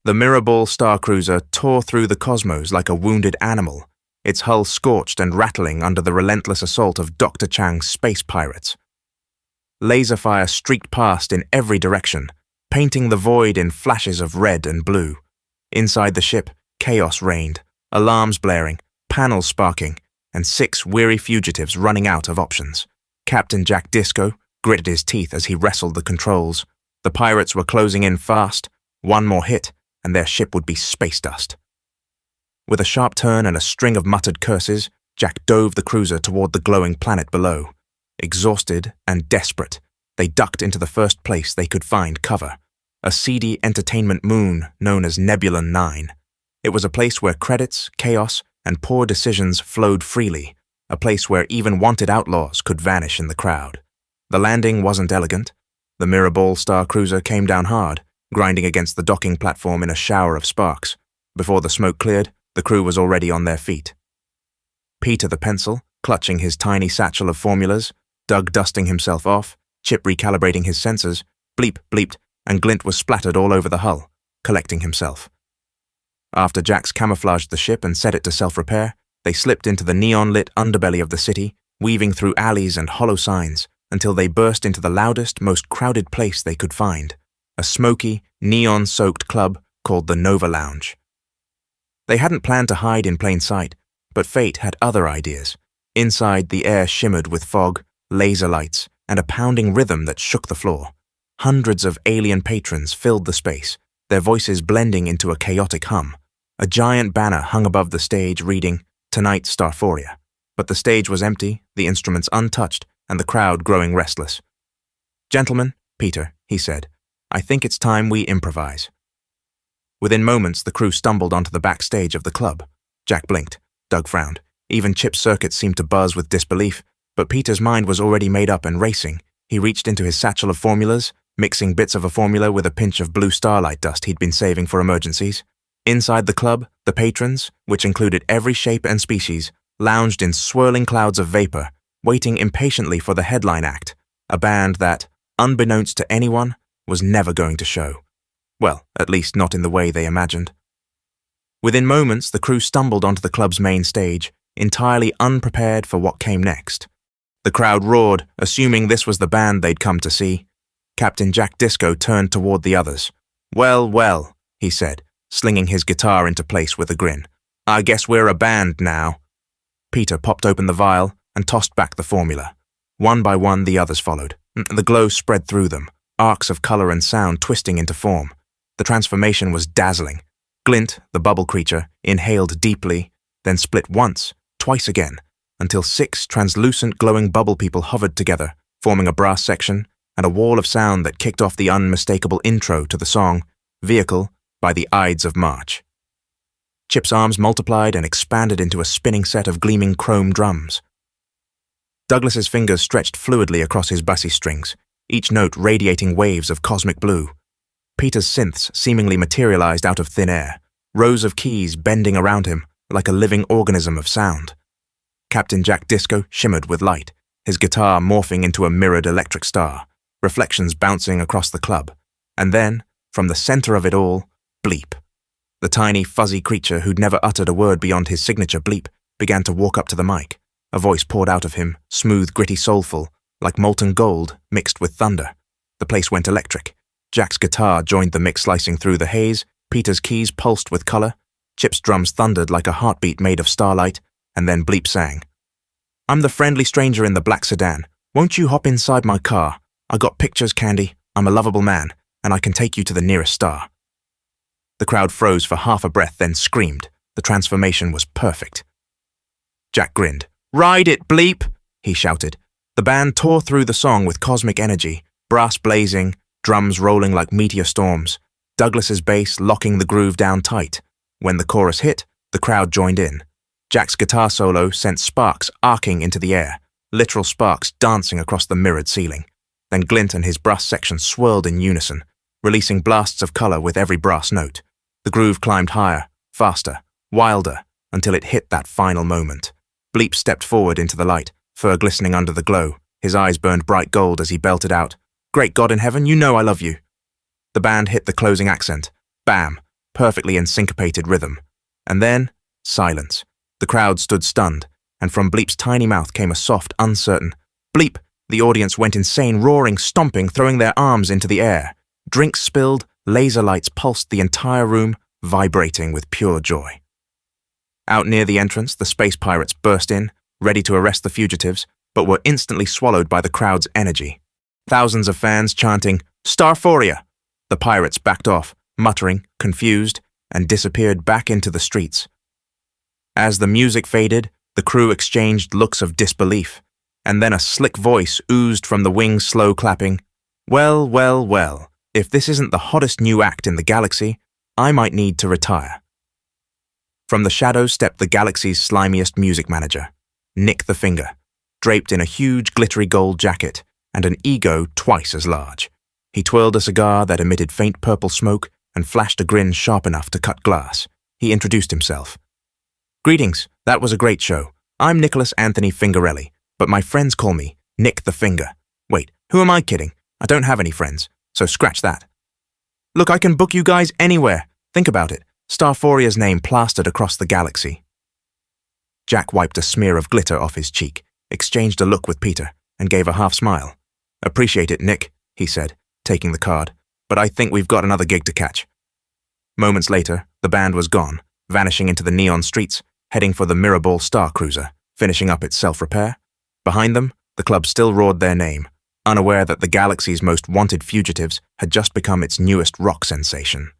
The Mirrorball star cruiser tore through the cosmos like a wounded animal, its hull scorched and rattling under the relentless assault of Dr. Chang's space pirates. Laser fire streaked past in every direction, painting the void in flashes of red and blue. Inside the ship, chaos reigned, alarms blaring, panels sparking, and 6 weary fugitives running out of options. Captain Jack Disco gritted his teeth as he wrestled the controls. The pirates were closing in fast. One more hit, and their ship would be space dust. With a sharp turn and a string of muttered curses, Jack dove the cruiser toward the glowing planet below. Exhausted and desperate, they ducked into the first place they could find cover, a seedy entertainment moon known as Nebulon 9. It was a place where credits, chaos, and poor decisions flowed freely, a place where even wanted outlaws could vanish in the crowd. The landing wasn't elegant. The Mirrorball star cruiser came down hard, grinding against the docking platform in a shower of sparks. Before the smoke cleared, the crew was already on their feet. Peter the pencil, clutching his tiny satchel of formulas, Doug dusting himself off, Chip recalibrating his sensors, Bleep bleeped, and Glint was splattered all over the hull, collecting himself. After Jax camouflaged the ship and set it to self-repair, they slipped into the neon-lit underbelly of the city, weaving through alleys and hollow signs, until they burst into the loudest, most crowded place they could find, a smoky, neon-soaked club called the Nova Lounge. They hadn't planned to hide in plain sight, but fate had other ideas. Inside, the air shimmered with fog, laser lights, and a pounding rhythm that shook the floor. Hundreds of alien patrons filled the space, their voices blending into a chaotic hum. A giant banner hung above the stage reading, "Tonight, Starphoria." But the stage was empty, the instruments untouched, and the crowd growing restless. "Gentlemen," Peter, he said, "I think it's time we improvise." Within moments, the crew stumbled onto the backstage of the club. Jack blinked. Doug frowned. Even Chip's circuits seemed to buzz with disbelief, but Peter's mind was already made up and racing. He reached into his satchel of formulas, mixing bits of a formula with a pinch of blue starlight dust he'd been saving for emergencies. Inside the club, the patrons, which included every shape and species, lounged in swirling clouds of vapor, waiting impatiently for the headline act, a band that, unbeknownst to anyone, was never going to show. Well, at least not in the way they imagined. Within moments, the crew stumbled onto the club's main stage, entirely unprepared for what came next. The crowd roared, assuming this was the band they'd come to see. Captain Jack Disco turned toward the others. "Well, well," he said, slinging his guitar into place with a grin. "I guess we're a band now." Peter popped open the vial and tossed back the formula. One by one, the others followed. The glow spread through them, arcs of color and sound twisting into form. The transformation was dazzling. Glint, the bubble creature, inhaled deeply, then split once, twice again, until 6 translucent glowing bubble people hovered together, forming a brass section and a wall of sound that kicked off the unmistakable intro to the song, Vehicle, by the Ides of March. Chip's arms multiplied and expanded into a spinning set of gleaming chrome drums. Douglas's fingers stretched fluidly across his bassy strings, each note radiating waves of cosmic blue. Peter's synths seemingly materialized out of thin air, rows of keys bending around him like a living organism of sound. Captain Jack Disco shimmered with light, his guitar morphing into a mirrored electric star, reflections bouncing across the club. And then, from the center of it all, Bleep. The tiny, fuzzy creature who'd never uttered a word beyond his signature bleep began to walk up to the mic. A voice poured out of him, smooth, gritty, soulful, like molten gold mixed with thunder. The place went electric. Jack's guitar joined the mix slicing through the haze, Peter's keys pulsed with color, Chip's drums thundered like a heartbeat made of starlight, and then Bleep sang. "I'm the friendly stranger in the black sedan. Won't you hop inside my car? I got pictures, Candy. I'm a lovable man, and I can take you to the nearest star." The crowd froze for half a breath, then screamed. The transformation was perfect. Jack grinned. "Ride it, Bleep!" he shouted. The band tore through the song with cosmic energy, brass blazing, drums rolling like meteor storms, Douglas's bass locking the groove down tight. When the chorus hit, the crowd joined in. Jack's guitar solo sent sparks arcing into the air, literal sparks dancing across the mirrored ceiling. Then Glint and his brass section swirled in unison, releasing blasts of color with every brass note. The groove climbed higher, faster, wilder, until it hit that final moment. Bleep stepped forward into the light, fur glistening under the glow. His eyes burned bright gold as he belted out, "Great God in heaven, you know I love you." The band hit the closing accent. Bam! perfectly in syncopated rhythm. And then, silence. The crowd stood stunned, and from Bleep's tiny mouth came a soft, uncertain bleep. The audience went insane, roaring, stomping, throwing their arms into the air. Drinks spilled, laser lights pulsed the entire room, vibrating with pure joy. Out near the entrance, the space pirates burst in, ready to arrest the fugitives, but were instantly swallowed by the crowd's energy. Thousands of fans chanting, "Starforia!" The pirates backed off, muttering, confused, and disappeared back into the streets. As the music faded, the crew exchanged looks of disbelief, and then a slick voice oozed from the wings, slow clapping, "Well, well, well, if this isn't the hottest new act in the galaxy, I might need to retire." From the shadows stepped the galaxy's slimiest music manager, Nick the Finger, draped in a huge glittery gold jacket and an ego twice as large. He twirled a cigar that emitted faint purple smoke and flashed a grin sharp enough to cut glass. He introduced himself. "Greetings, that was a great show. I'm Nicholas Anthony Fingarelli, but my friends call me Nick the Finger. Wait, who am I kidding? I don't have any friends, so scratch that. Look, I can book you guys anywhere. Think about it. Starforia's name plastered across the galaxy." Jack wiped a smear of glitter off his cheek, exchanged a look with Peter, and gave a half smile. "Appreciate it, Nick," he said, taking the card, "but I think we've got another gig to catch." Moments later, the band was gone, vanishing into the neon streets, heading for the Mirrorball Star Cruiser, finishing up its self-repair. Behind them, the club still roared their name, unaware that the galaxy's most wanted fugitives had just become its newest rock sensation.